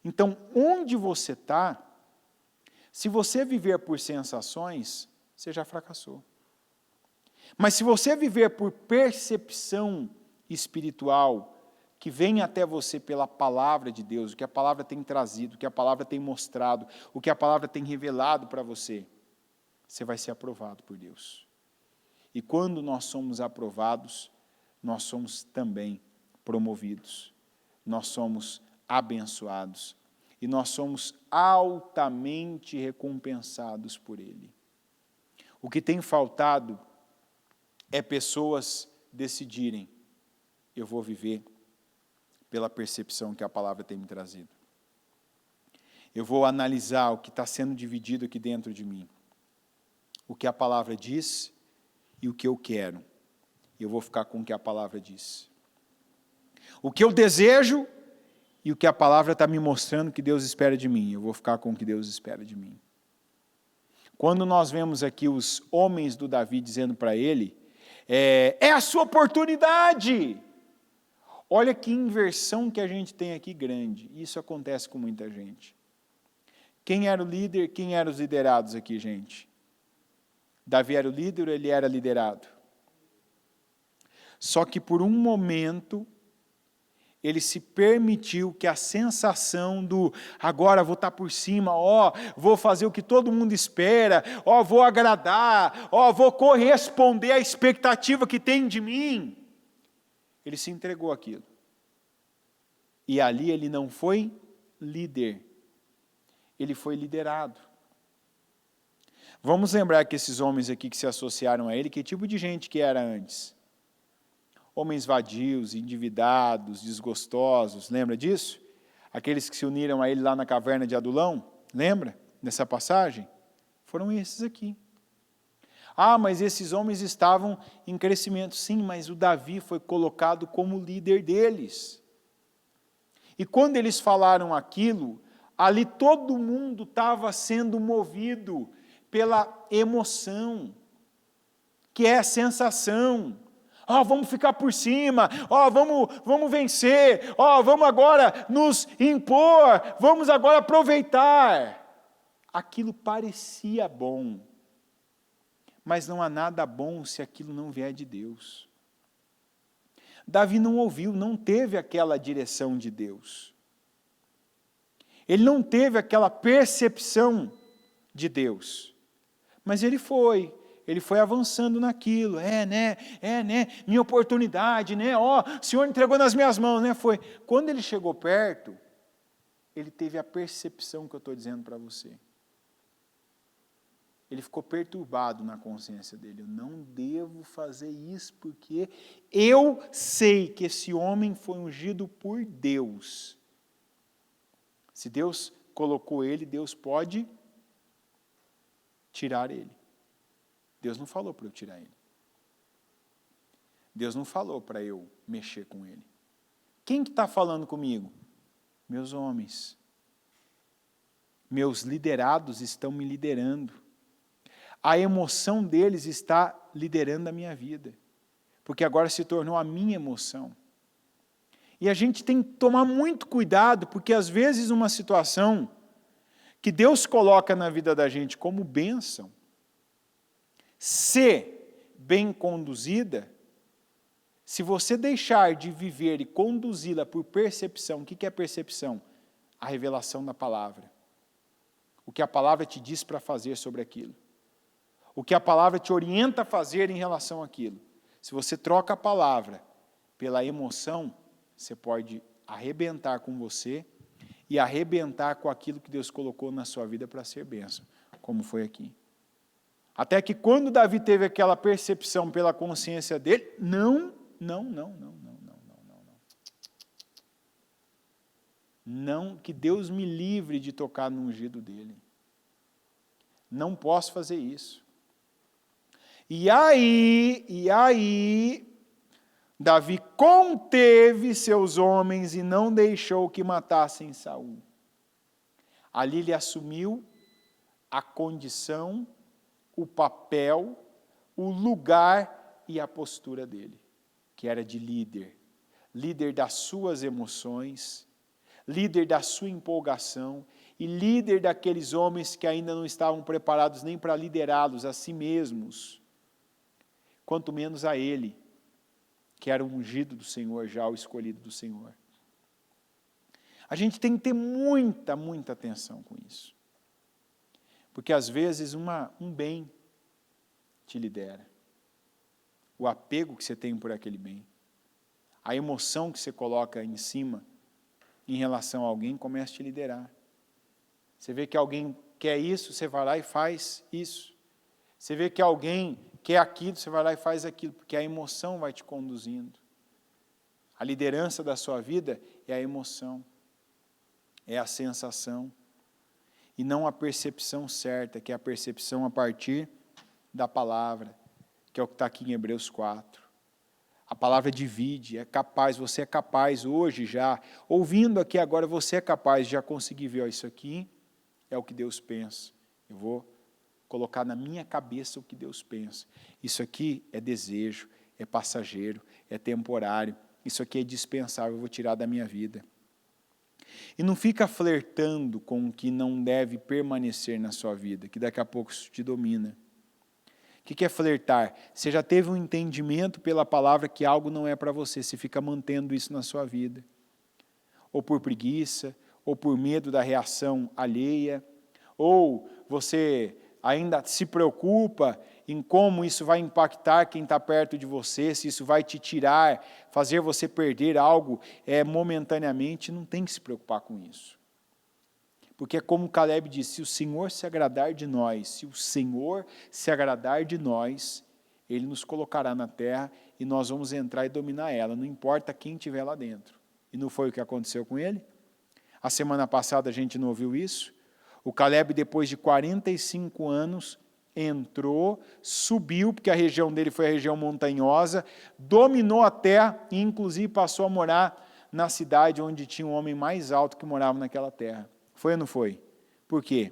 Então, onde você está, se você viver por sensações, você já fracassou. Mas se você viver por percepção espiritual, que vem até você pela palavra de Deus, o que a palavra tem trazido, o que a palavra tem mostrado, o que a palavra tem revelado para você, você vai ser aprovado por Deus. E quando nós somos aprovados, nós somos também promovidos. Nós somos abençoados. E nós somos altamente recompensados por Ele. O que tem faltado é pessoas decidirem, eu vou viver pela percepção que a palavra tem me trazido. Eu vou analisar o que está sendo dividido aqui dentro de mim. O que a palavra diz e o que eu quero. Eu vou ficar com o que a palavra diz. O que eu desejo e o que a palavra está me mostrando que Deus espera de mim. Eu vou ficar com o que Deus espera de mim. Quando nós vemos aqui os homens do Davi dizendo para ele, é a sua oportunidade. Olha que inversão que a gente tem aqui grande. Isso acontece com muita gente. Quem era o líder, quem eram os liderados aqui, gente? Davi era o líder ou ele era liderado? Só que por um momento, ele se permitiu que a sensação do agora vou estar por cima, vou fazer o que todo mundo espera, vou agradar, vou corresponder à expectativa que tem de mim. Ele se entregou àquilo. E ali ele não foi líder, ele foi liderado. Vamos lembrar que esses homens aqui que se associaram a ele, que tipo de gente que era antes? Homens vadios, endividados, desgostosos, lembra disso? Aqueles que se uniram a ele lá na caverna de Adulão, lembra dessa passagem? Foram esses aqui. Mas esses homens estavam em crescimento. Sim, mas o Davi foi colocado como líder deles. E quando eles falaram aquilo, ali todo mundo estava sendo movido pela emoção, que é a sensação. Vamos ficar por cima, vamos vencer, vamos agora nos impor, vamos agora aproveitar. Aquilo parecia bom, mas não há nada bom se aquilo não vier de Deus. Davi não ouviu, não teve aquela direção de Deus. Ele não teve aquela percepção de Deus, mas ele foi avançando naquilo, minha oportunidade, o Senhor entregou nas minhas mãos, foi. Quando ele chegou perto, ele teve a percepção que eu estou dizendo para você. Ele ficou perturbado na consciência dele, eu não devo fazer isso, porque eu sei que esse homem foi ungido por Deus. Se Deus colocou ele, Deus pode tirar ele. Deus não falou para eu tirar ele. Deus não falou para eu mexer com ele. Quem que está falando comigo? Meus homens. Meus liderados estão me liderando. A emoção deles está liderando a minha vida. Porque agora se tornou a minha emoção. E a gente tem que tomar muito cuidado, porque às vezes uma situação que Deus coloca na vida da gente como bênção, se bem conduzida, se você deixar de viver e conduzi-la por percepção, o que é percepção? A revelação da palavra. O que a palavra te diz para fazer sobre aquilo. O que a palavra te orienta a fazer em relação àquilo. Se você troca a palavra pela emoção, você pode arrebentar com você e arrebentar com aquilo que Deus colocou na sua vida para ser bênção, como foi aqui. Até que quando Davi teve aquela percepção pela consciência dele, não. Não, que Deus me livre de tocar no ungido dele. Não posso fazer isso. E aí, Davi conteve seus homens e não deixou que matassem Saul. Ali ele assumiu a condição, o papel, o lugar e a postura dele, que era de líder. Líder das suas emoções, líder da sua empolgação e líder daqueles homens que ainda não estavam preparados nem para liderá-los a si mesmos, quanto menos a ele, que era o ungido do Senhor, já o escolhido do Senhor. A gente tem que ter muita atenção com isso. Porque às vezes um bem te lidera. O apego que você tem por aquele bem. A emoção que você coloca em cima em relação a alguém começa a te liderar. Você vê que alguém quer isso, você vai lá e faz isso. Você vê que alguém quer aquilo, você vai lá e faz aquilo, porque a emoção vai te conduzindo. A liderança da sua vida é a emoção, é a sensação, e não a percepção certa, que é a percepção a partir da palavra, que é o que está aqui em Hebreus 4. A palavra divide, você é capaz hoje já, ouvindo aqui agora, você é capaz de já conseguir ver, isso aqui é o que Deus pensa. Eu vou colocar na minha cabeça o que Deus pensa. Isso aqui é desejo, é passageiro, é temporário, isso aqui é dispensável, eu vou tirar da minha vida. E não fica flertando com o que não deve permanecer na sua vida, que daqui a pouco isso te domina. O que é flertar? Você já teve um entendimento pela palavra que algo não é para você, você fica mantendo isso na sua vida. Ou por preguiça, ou por medo da reação alheia, ou você ainda se preocupa em como isso vai impactar quem está perto de você, se isso vai te tirar, fazer você perder algo momentaneamente, não tem que se preocupar com isso. Porque é como Caleb disse, se o Senhor se agradar de nós, Ele nos colocará na terra e nós vamos entrar e dominar ela, não importa quem estiver lá dentro. E não foi o que aconteceu com ele? A semana passada a gente não ouviu isso? O Caleb, depois de 45 anos, entrou, subiu, porque a região dele foi a região montanhosa, dominou a terra e inclusive passou a morar na cidade onde tinha um homem mais alto que morava naquela terra. Foi ou não foi? Por quê?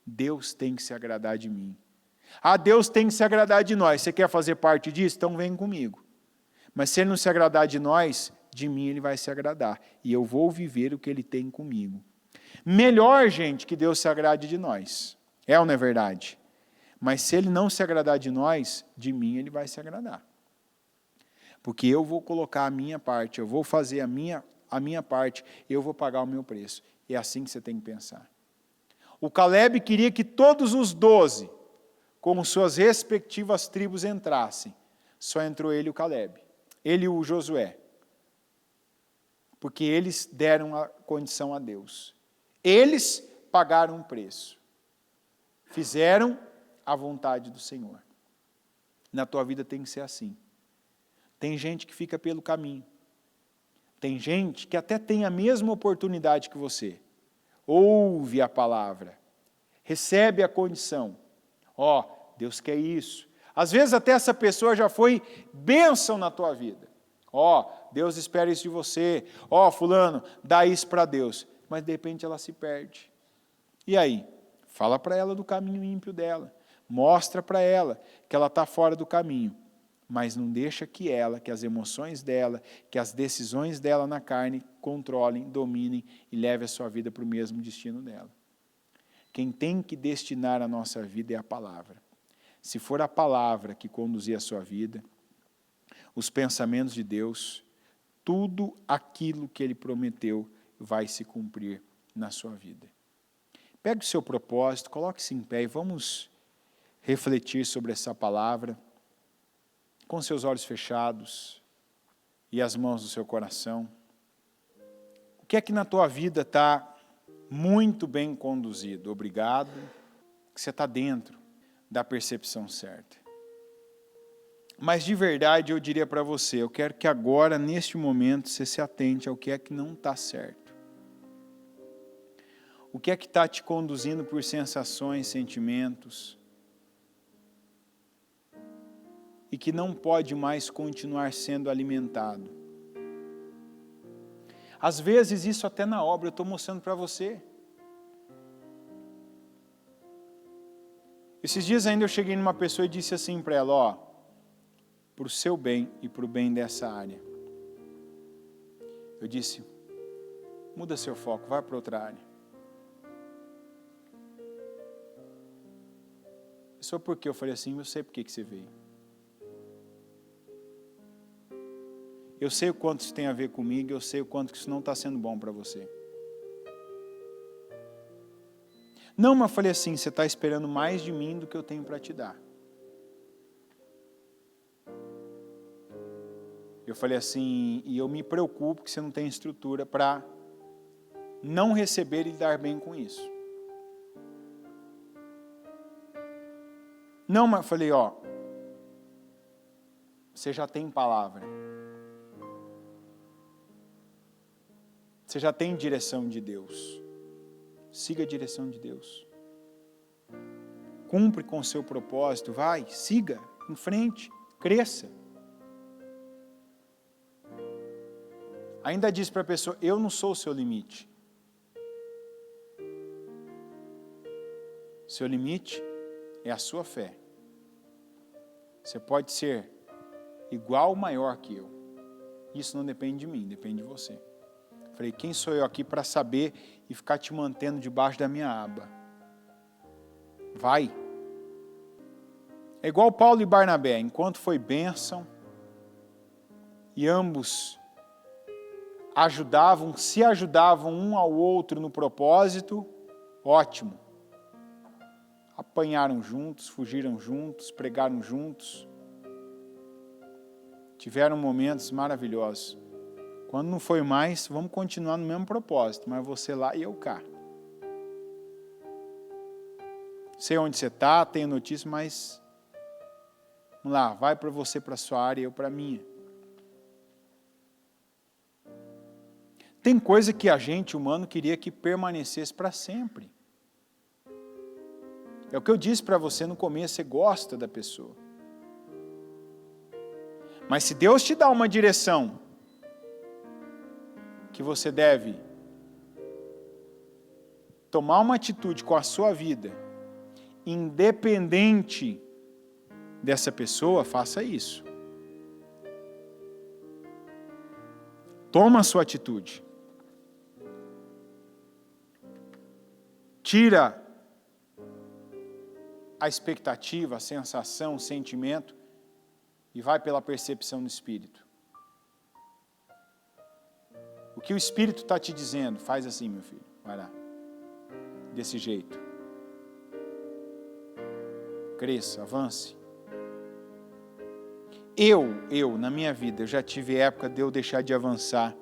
Deus tem que se agradar de mim. Deus tem que se agradar de nós. Você quer fazer parte disso? Então vem comigo. Mas se Ele não se agradar de nós, de mim Ele vai se agradar. E eu vou viver o que Ele tem comigo. Melhor, gente, que Deus se agrade de nós. É ou não é verdade? Mas se Ele não se agradar de nós, de mim Ele vai se agradar. Porque eu vou colocar a minha parte, eu vou fazer a minha parte, eu vou pagar o meu preço. É assim que você tem que pensar. O Caleb queria que todos os 12, com suas respectivas tribos, entrassem. Só entrou ele e o Caleb. Ele e o Josué. Porque eles deram a condição a Deus. Eles pagaram um preço. Fizeram a vontade do Senhor. Na tua vida tem que ser assim. Tem gente que fica pelo caminho. Tem gente que até tem a mesma oportunidade que você. Ouve a palavra. Recebe a condição. Deus quer isso. Às vezes até essa pessoa já foi bênção na tua vida. Deus espera isso de você. Fulano, dá isso para Deus. Mas de repente ela se perde. E aí? Fala para ela do caminho ímpio dela. Mostra para ela que ela está fora do caminho. Mas não deixa que as emoções dela, que as decisões dela na carne controlem, dominem e levem a sua vida para o mesmo destino dela. Quem tem que destinar a nossa vida é a palavra. Se for a palavra que conduzir a sua vida, os pensamentos de Deus, tudo aquilo que Ele prometeu vai se cumprir na sua vida. Pegue o seu propósito, coloque-se em pé e vamos refletir sobre essa palavra, com seus olhos fechados e as mãos no seu coração. O que é que na tua vida está muito bem conduzido? Obrigado, que você está dentro da percepção certa. Mas de verdade eu diria para você, eu quero que agora, neste momento, você se atente ao que é que não está certo. O que é que está te conduzindo por sensações, sentimentos, e que não pode mais continuar sendo alimentado. Às vezes isso até na obra, eu estou mostrando para você. Esses dias ainda eu cheguei numa pessoa e disse assim para ela, para o seu bem e para o bem dessa área. Eu disse, muda seu foco, vai para outra área. Só porque eu falei assim, eu sei por que você veio. Eu sei o quanto isso tem a ver comigo, eu sei o quanto isso não está sendo bom para você. Não, mas eu falei assim, você está esperando mais de mim do que eu tenho para te dar. Eu falei assim, e eu me preocupo que você não tem estrutura para não receber e lidar bem com isso. Não, mas eu falei, você já tem palavra. Você já tem direção de Deus. Siga a direção de Deus. Cumpre com o seu propósito, vai, siga, em frente, cresça. Ainda diz para a pessoa, eu não sou o seu limite. Seu limite é a sua fé. Você pode ser igual ou maior que eu. Isso não depende de mim, depende de você. Falei, quem sou eu aqui para saber e ficar te mantendo debaixo da minha aba? Vai. É igual Paulo e Barnabé, enquanto foi bênção, e ambos se ajudavam um ao outro no propósito, ótimo. Apanharam juntos, fugiram juntos, pregaram juntos. Tiveram momentos maravilhosos. Quando não foi mais, vamos continuar no mesmo propósito, mas você lá e eu cá. Sei onde você está, tenho notícia, mas vamos lá, vai para você para a sua área e eu para a minha. Tem coisa que a gente, humano, queria que permanecesse para sempre. É o que eu disse para você no começo, você gosta da pessoa. Mas se Deus te dá uma direção que você deve tomar uma atitude com a sua vida, independente dessa pessoa, faça isso. Toma a sua atitude. Tira a expectativa, a sensação, o sentimento e vai pela percepção do Espírito. O que o Espírito está te dizendo, faz assim, meu filho, vai lá, desse jeito. Cresça, avance. Na minha vida, eu já tive época de eu deixar de avançar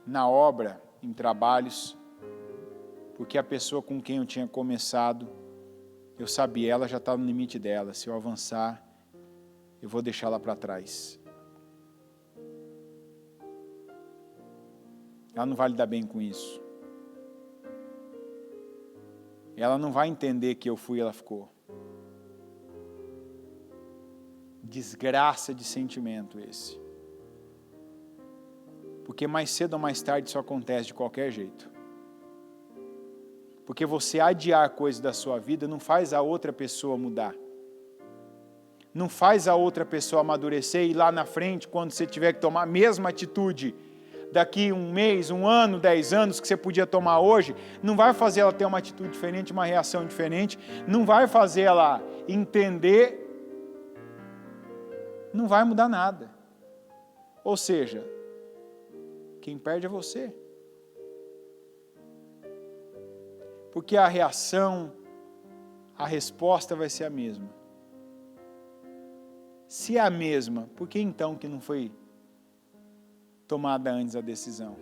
na obra, em trabalhos, porque a pessoa com quem eu tinha começado, eu sabia, ela já estava no limite dela. Se eu avançar, eu vou deixá-la para trás. Ela não vai lidar bem com isso. Ela não vai entender que eu fui e ela ficou. Desgraça de sentimento esse. Porque mais cedo ou mais tarde isso acontece de qualquer jeito. Porque você adiar coisas da sua vida não faz a outra pessoa mudar. Não faz a outra pessoa amadurecer e lá na frente, quando você tiver que tomar a mesma atitude, daqui um mês, um ano, 10 anos que você podia tomar hoje, não vai fazer ela ter uma atitude diferente, uma reação diferente, não vai fazer ela entender, não vai mudar nada. Ou seja, quem perde é você. Porque a reação, a resposta vai ser a mesma. Se é a mesma, por que então que não foi tomada antes a decisão?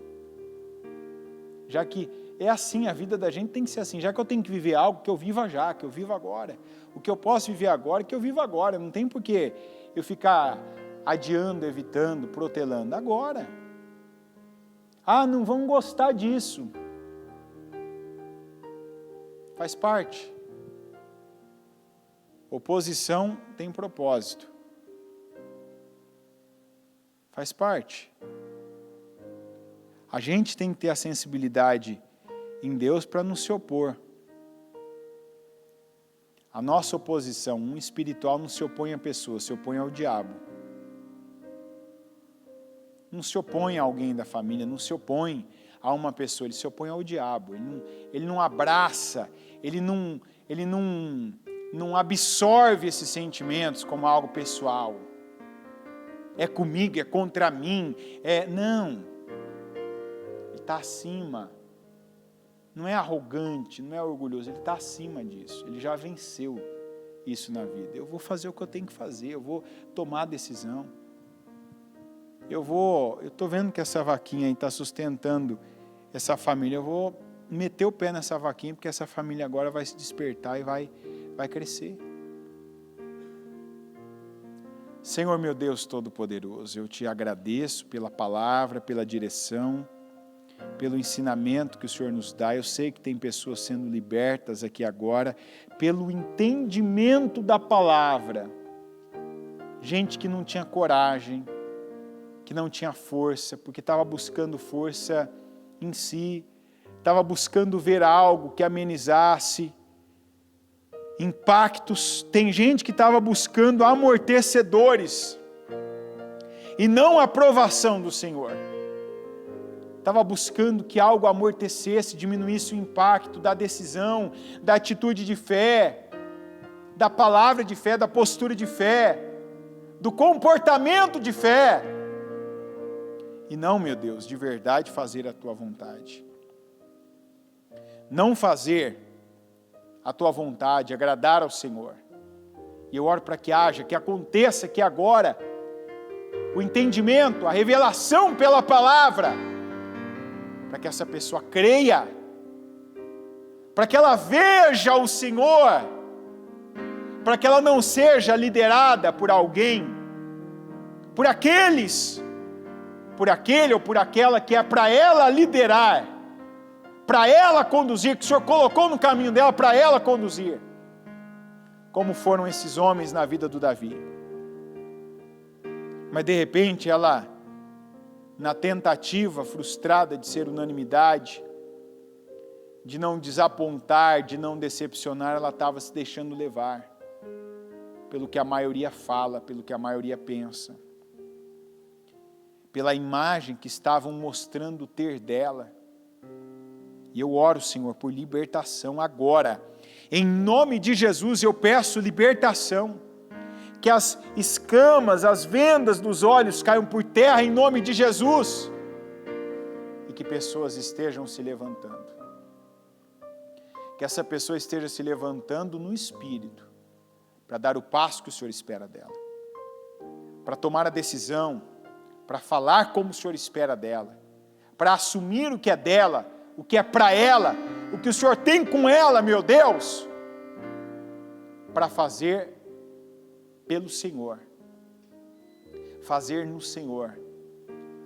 Já que é assim, a vida da gente tem que ser assim. Já que eu tenho que viver algo, que eu viva já, que eu viva agora. O que eu posso viver agora, que eu viva agora. Não tem por que eu ficar adiando, evitando, protelando. Agora. Ah, não vão gostar disso. Faz parte. Oposição tem propósito. Faz parte. A gente tem que ter a sensibilidade em Deus para não se opor. A nossa oposição, um espiritual, não se opõe à pessoa, se opõe ao diabo. Não se opõe a alguém da família, não se opõe a uma pessoa, ele se opõe ao diabo. Ele não abraça, ele não absorve esses sentimentos como algo pessoal. É comigo, é contra mim, não. Ele está acima. Não é arrogante, não é orgulhoso, ele está acima disso. Ele já venceu isso na vida. Eu vou fazer o que eu tenho que fazer, eu vou tomar a decisão. Eu estou vendo que essa vaquinha aí está sustentando essa família. Eu vou meter o pé nessa vaquinha, porque essa família agora vai se despertar e vai crescer. Senhor meu Deus Todo-Poderoso, eu te agradeço pela palavra, pela direção, pelo ensinamento que o Senhor nos dá. Eu sei que tem pessoas sendo libertas aqui agora, pelo entendimento da palavra. Gente que não tinha coragem, que não tinha força, porque estava buscando força em si, estava buscando ver algo que amenizasse, impactos. Tem gente que estava buscando amortecedores e não a aprovação do Senhor. Estava buscando que algo amortecesse, diminuísse o impacto da decisão, da atitude de fé, da palavra de fé, da postura de fé, do comportamento de fé. E não, meu Deus, de verdade fazer a tua vontade. Não fazer a tua vontade, agradar ao Senhor. E eu oro para que haja, que aconteça que agora o entendimento, a revelação pela palavra, para que essa pessoa creia, para que ela veja o Senhor, para que ela não seja liderada por alguém, por aqueles, por aquele ou por aquela que é para ela liderar, para ela conduzir, que o Senhor colocou no caminho dela para ela conduzir, como foram esses homens na vida do Davi. Mas de repente ela, na tentativa frustrada de ser unanimidade, de não desapontar, de não decepcionar, ela estava se deixando levar pelo que a maioria fala, pelo que a maioria pensa, pela imagem que estavam mostrando ter dela. E eu oro, Senhor, por libertação agora. Em nome de Jesus eu peço libertação. Que as escamas, as vendas dos olhos caiam por terra em nome de Jesus. E que pessoas estejam se levantando. Que essa pessoa esteja se levantando no Espírito, para dar o passo que o Senhor espera dela. Para tomar a decisão, para falar como o Senhor espera dela. Para assumir o que é dela, o que é para ela, o que o Senhor tem com ela, meu Deus. Para fazer pelo Senhor, fazer no Senhor,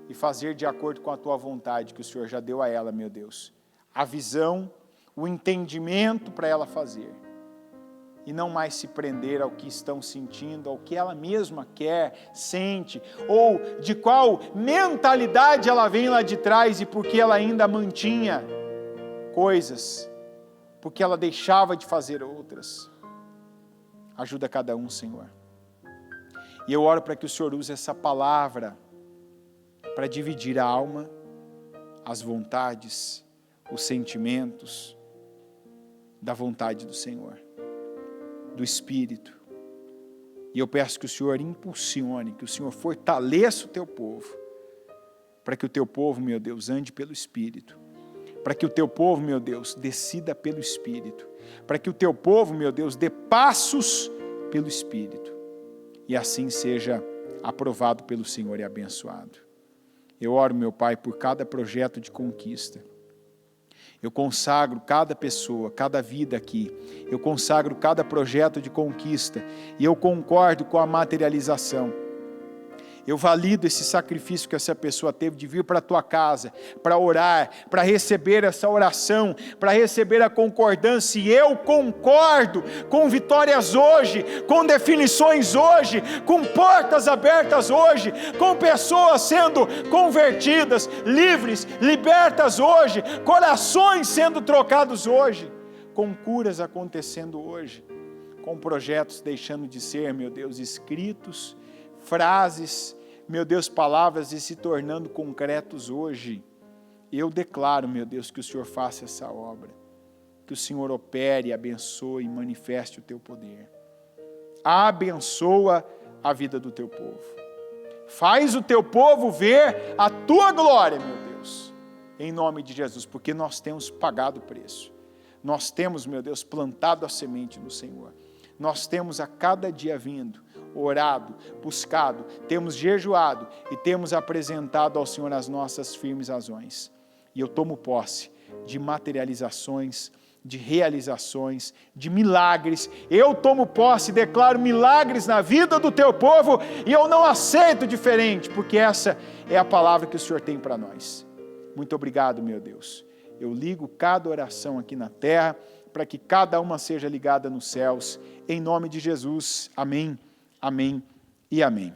e fazer de acordo com a tua vontade, que o Senhor já deu a ela, meu Deus, a visão, o entendimento para ela fazer, e não mais se prender ao que estão sentindo, ao que ela mesma quer, sente, ou de qual mentalidade ela vem lá de trás, e porque ela ainda mantinha coisas, porque ela deixava de fazer outras. Ajuda cada um, Senhor. E eu oro para que o Senhor use essa palavra para dividir a alma, as vontades, os sentimentos da vontade do Senhor, do Espírito. E eu peço que o Senhor impulsione, que o Senhor fortaleça o teu povo, para que o teu povo, meu Deus, ande pelo Espírito, para que o teu povo, meu Deus, decida pelo Espírito, para que o teu povo, meu Deus, dê passos pelo Espírito. E assim seja aprovado pelo Senhor e abençoado. Eu oro, meu Pai, por cada projeto de conquista. Eu consagro cada pessoa, cada vida aqui. Eu consagro cada projeto de conquista. E eu concordo com a materialização. Eu valido esse sacrifício que essa pessoa teve de vir para a tua casa, para orar, para receber essa oração, para receber a concordância. E eu concordo com vitórias hoje, com definições hoje, com portas abertas hoje, com pessoas sendo convertidas, livres, libertas hoje, corações sendo trocados hoje, com curas acontecendo hoje, com projetos deixando de ser, meu Deus, escritos, frases, meu Deus, palavras, e se tornando concretos hoje. Eu declaro, meu Deus, que o Senhor faça essa obra, que o Senhor opere, abençoe e manifeste o teu poder. Abençoa a vida do teu povo. Faz o teu povo ver a tua glória, meu Deus, em nome de Jesus, porque nós temos pagado o preço. Nós temos, meu Deus, plantado a semente no Senhor. Nós temos a cada dia vindo, orado, buscado, temos jejuado e temos apresentado ao Senhor as nossas firmes razões. E eu tomo posse de materializações, de realizações, de milagres. Eu tomo posse e declaro milagres na vida do teu povo, e eu não aceito diferente, porque essa é a palavra que o Senhor tem para nós. Muito obrigado, meu Deus. Eu ligo cada oração aqui na terra, para que cada uma seja ligada nos céus, em nome de Jesus. Amém, amém e amém.